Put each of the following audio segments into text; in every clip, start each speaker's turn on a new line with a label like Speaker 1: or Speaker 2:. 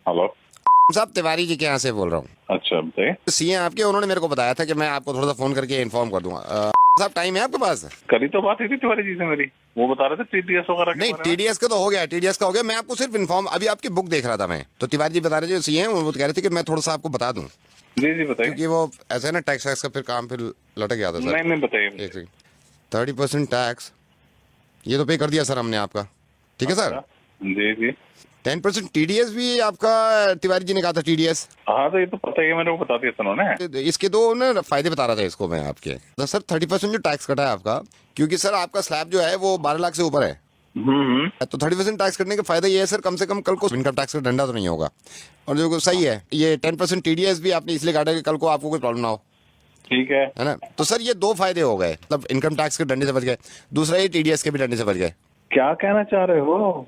Speaker 1: Hello
Speaker 2: साहब, तिवारी जी के यहाँ से बोल रहा हूँ।
Speaker 1: अच्छा बताइए।
Speaker 2: सीए आपके, उन्होंने मेरे को बताया था कि मैं आपको थोड़ा सा फोन करके इन्फॉर्म कर दूंगा। साहब, टाइम है आपके पास?
Speaker 1: करी तो बात ही थी तिवारी जी से मेरी, वो बता रहे थे टीडीएस वगैरह के
Speaker 2: नहीं,
Speaker 1: बारे में।
Speaker 2: टीडीएस का तो हो गया, टीडीएस का हो गया। मैं आपको सिर्फ इन्फॉर्म, अभी आपकी बुक देख रहा था मैं, तो तिवारी जी बता रहे थे सीए हैं, वो कह रहे थे कि मैं थोड़ा सा आपको बता दूं,
Speaker 1: जी जी बताइए।
Speaker 2: क्योंकि वो ऐसा है ना, टैक्स वैक्स का फिर काम फिर लटक गया था सर।
Speaker 1: नहीं नहीं बताइए।
Speaker 2: एक सेकंड। 30% टैक्स ये तो पे कर दिया सर हमने आपका, ठीक है सर।
Speaker 1: जी जी।
Speaker 2: 10% टीडीएस भी आपका, तिवारी जी ने कहा था टीडीएस।
Speaker 1: हाँ तो ये तो पता ही है, मेरे को बता दिया था उन्होंने।
Speaker 2: इसके दो ना फायदे बता रहा था इसको मैं आपके। तो सर 30% जो टैक्स कटा है आपका, क्योंकि सर आपका स्लैब जो है वो 12 लाख से ऊपर है, तो 30% टैक्स कटने का फायदा ये है सर, कम से कम कल को इनकम टैक्स का डंडा तो नहीं होगा। और जो सही है, ये 10% टीडीएस भी आपने इसलिए काटा कि कल को आपको कोई प्रॉब्लम ना हो,
Speaker 1: ठीक है।
Speaker 2: है ना। तो सर ये दो फायदे हो गए, मतलब इनकम टैक्स के डंडे से बच गए, दूसरा ये टीडीएस के भी डंडे से बच गए।
Speaker 1: क्या कहना चाह रहे हो?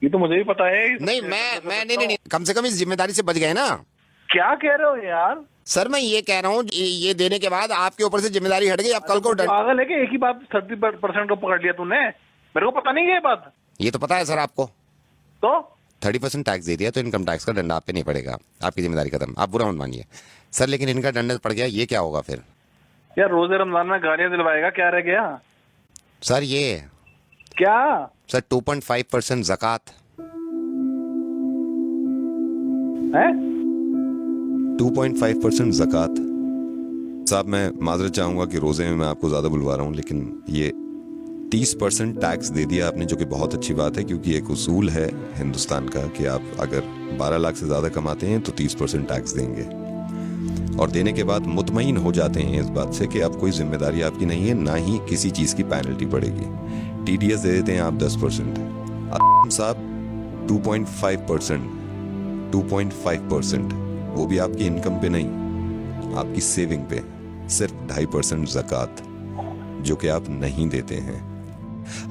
Speaker 1: ये तो मुझे ही पता है।
Speaker 2: नहीं, मैं नहीं, कम से कम इस जिम्मेदारी से बच गए ना।
Speaker 1: क्या कह रहे हो यार?
Speaker 2: सर मैं ये कह रहा हूँ, ये देने के बाद आपके ऊपर से जिम्मेदारी हट गई, आप कल को
Speaker 1: पागल है कि एक ही बात 30% को पकड़ लिया तूने? मेरे को पता नहीं है ये बात।
Speaker 2: ये तो पता है सर आपको।
Speaker 1: तो
Speaker 2: 30% टैक्स दे दिया तो इनकम टैक्स का डंडा आप पे नहीं पड़ेगा, आपकी जिम्मेदारी खत्म, आप बुरा मत मानिए सर। लेकिन इनका डंडा पड़ गया, ये क्या होगा फिर?
Speaker 1: यार रोजे रमजान में गालियां दिलवाएगा, क्या रह गया?
Speaker 2: सर ये
Speaker 1: क्या?
Speaker 2: सर 2.5% ज़कात।
Speaker 1: है
Speaker 2: 2.5% ज़कात। साहब मैं माजरत चाहूँगा कि रोज़े में मैं आपको ज़्यादा बुलवा रहा हूँ, लेकिन ये 30% टैक्स दे दिया आपने, जो कि बहुत अच्छी बात है, क्योंकि एक उसूल है हिंदुस्तान का कि आप अगर 12 लाख से ज़्यादा कमाते हैं तो 30% टैक्स देंगे, और देने के बाद मुतमईन हो जाते हैं इस बात से कि अब कोई जिम्मेदारी आपकी नहीं है, ना ही किसी चीज़ की पेनल्टी पड़ेगी। टीडीएस दे देते हैं आप 10%, साहब 2.5%, वो भी आपकी इनकम पे नहीं, आपकी सेविंग पे, सिर्फ 2.5% ज़कात, जो कि आप नहीं देते हैं।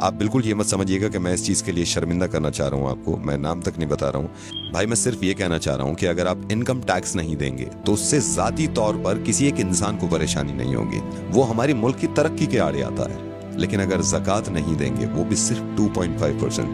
Speaker 2: आप बिल्कुल ये मत समझिएगा कि मैं इस चीज़ के लिए शर्मिंदा करना चाह रहा हूँ आपको, मैं नाम तक नहीं बता रहा हूँ भाई। मैं सिर्फ ये कहना चाह रहा हूँ कि अगर आप इनकम टैक्स नहीं देंगे तो उससे ज़ाती तौर पर किसी एक इंसान को परेशानी नहीं होगी, वो हमारे मुल्क की तरक्की के आड़े आता है। लेकिन अगर ज़कात नहीं देंगे, वो भी सिर्फ 2.5%,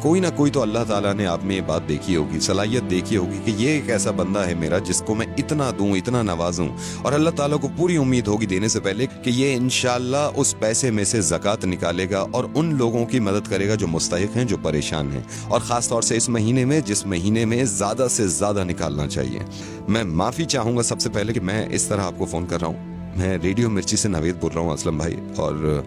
Speaker 2: कोई ना कोई तो अल्लाह ताला ने आप में ये बात देखी होगी, सलाहियत देखी होगी कि ये एक ऐसा बंदा है मेरा जिसको मैं इतना दूं, इतना नवाजूं, और अल्लाह ताला को पूरी उम्मीद होगी देने से पहले कि ये इंशाल्लाह उस पैसे में से ज़कात निकालेगा और उन लोगों की मदद करेगा जो मुस्तहिक हैं, जो परेशान हैं, और ख़ास तौर से इस महीने में, जिस महीने में ज़्यादा से ज़्यादा निकालना चाहिए। मैं माफ़ी चाहूँगा सबसे पहले कि मैं इस तरह आपको फ़ोन कर रहा हूँ। मैं रेडियो मिर्ची से नवेद बोल रहा हूँ असलम भाई, और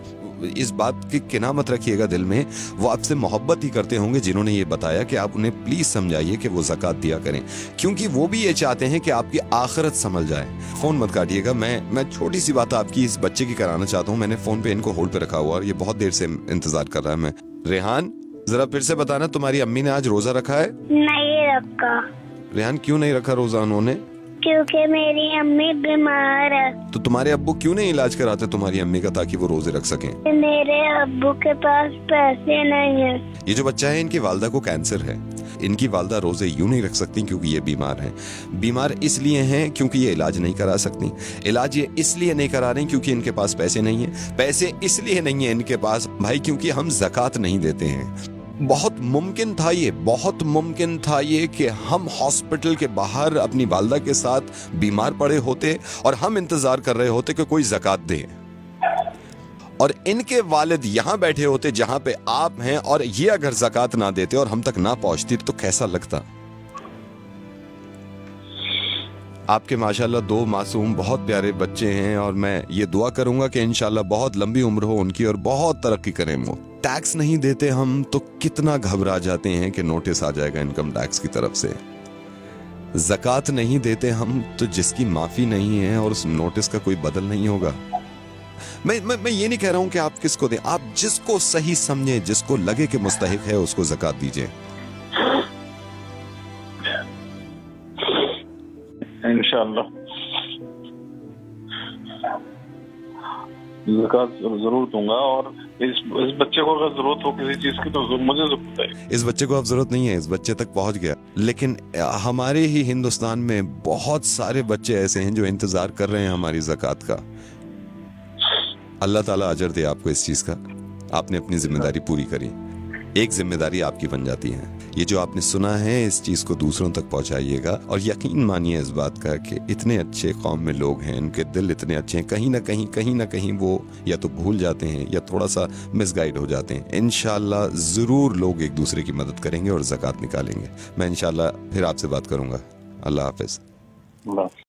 Speaker 2: इस बात की किना मत रखिएगा दिल में, वो आपसे मोहब्बत ही करते होंगे जिन्होंने ये बताया कि आप उन्हें प्लीज समझाइए कि वो ज़कात दिया करें, क्योंकि वो भी ये चाहते हैं कि आपकी आखिरत संभल जाए। फोन मत काटिएगा, मैं छोटी सी बात आपकी इस बच्चे की कराना चाहता हूँ। मैंने फोन पे इनको होल्ड पे रखा हुआ और ये बहुत देर से इंतजार कर रहा है। मैं रेहान, जरा फिर से बताना, तुम्हारी अम्मी ने आज रोजा रखा है?
Speaker 3: नहीं रखा।
Speaker 2: रेहान क्यों नहीं रखा रोजा उन्होंने?
Speaker 3: क्योंकि मेरी अम्मी बीमार है।
Speaker 2: तो तुम्हारे अब्बू क्यों नहीं इलाज कराते तुम्हारी अम्मी का, ताकि वो रोजे रख सकें?
Speaker 3: मेरे अब्बू के पास पैसे नहीं है।
Speaker 2: ये जो बच्चा है, इनकी वालदा को कैंसर है। इनकी वालदा रोजे यूं नहीं रख सकती क्योंकि ये बीमार हैं। बीमार इसलिए हैं क्योंकि ये इलाज नहीं करा सकती। इलाज ये इसलिए नहीं करा रही क्योंकि इनके पास पैसे नहीं है। पैसे इसलिए नहीं है इनके पास भाई क्योंकि हम ज़कात नहीं देते हैं। बहुत मुमकिन था ये कि हम हॉस्पिटल के बाहर अपनी वालदा के साथ बीमार पड़े होते और हम इंतजार कर रहे होते कि कोई ज़कात दे, और इनके वालिद यहाँ बैठे होते जहां पे आप हैं, और ये अगर ज़कात ना देते और हम तक ना पहुंचती तो कैसा लगता? आपके माशाल्लाह 2 मासूम बहुत प्यारे बच्चे हैं, और मैं ये दुआ करूंगा कि इंशाल्लाह बहुत लंबी उम्र हो उनकी और बहुत तरक्की करें वो। टैक्स नहीं देते हम तो कितना घबरा जाते हैं कि नोटिस आ जाएगा इनकम टैक्स की तरफ से। ज़कात नहीं देते हम तो जिसकी माफी नहीं है और उस नोटिस का कोई बदल नहीं होगा। मैं ये नहीं कह रहा हूं कि आप किसको दें, आप जिसको सही समझे, जिसको लगे कि मुस्तहिक है, उसको ज़कात दीजिए।
Speaker 1: इंशाल्लाह ज़कात जरूर दूंगा, और इस बच्चे को अगर जरूरत हो किसी चीज की तो मुझे जरूरत है।
Speaker 2: इस बच्चे को अब जरूरत नहीं है, इस बच्चे तक पहुंच गया। लेकिन हमारे ही हिंदुस्तान में बहुत सारे बच्चे ऐसे हैं जो इंतजार कर रहे हैं हमारी ज़कात का। अल्लाह ताला अजर दे आपको इस चीज का, आपने अपनी जिम्मेदारी पूरी करी। एक जिम्मेदारी आपकी बन जाती है। ये जो आपने सुना है इस चीज़ को दूसरों तक पहुंचाइएगा और यकीन मानिए इस बात का कि इतने अच्छे कौम में लोग हैं, उनके दिल इतने अच्छे हैं, कहीं ना कहीं वो या तो भूल जाते हैं या थोड़ा सा मिसगाइड हो जाते हैं। इंशाल्लाह ज़रूर लोग एक दूसरे की मदद करेंगे और ज़कात निकालेंगे। मैं इंशाल्लाह फिर आपसे बात करूँगा। अल्लाह हाफिज़।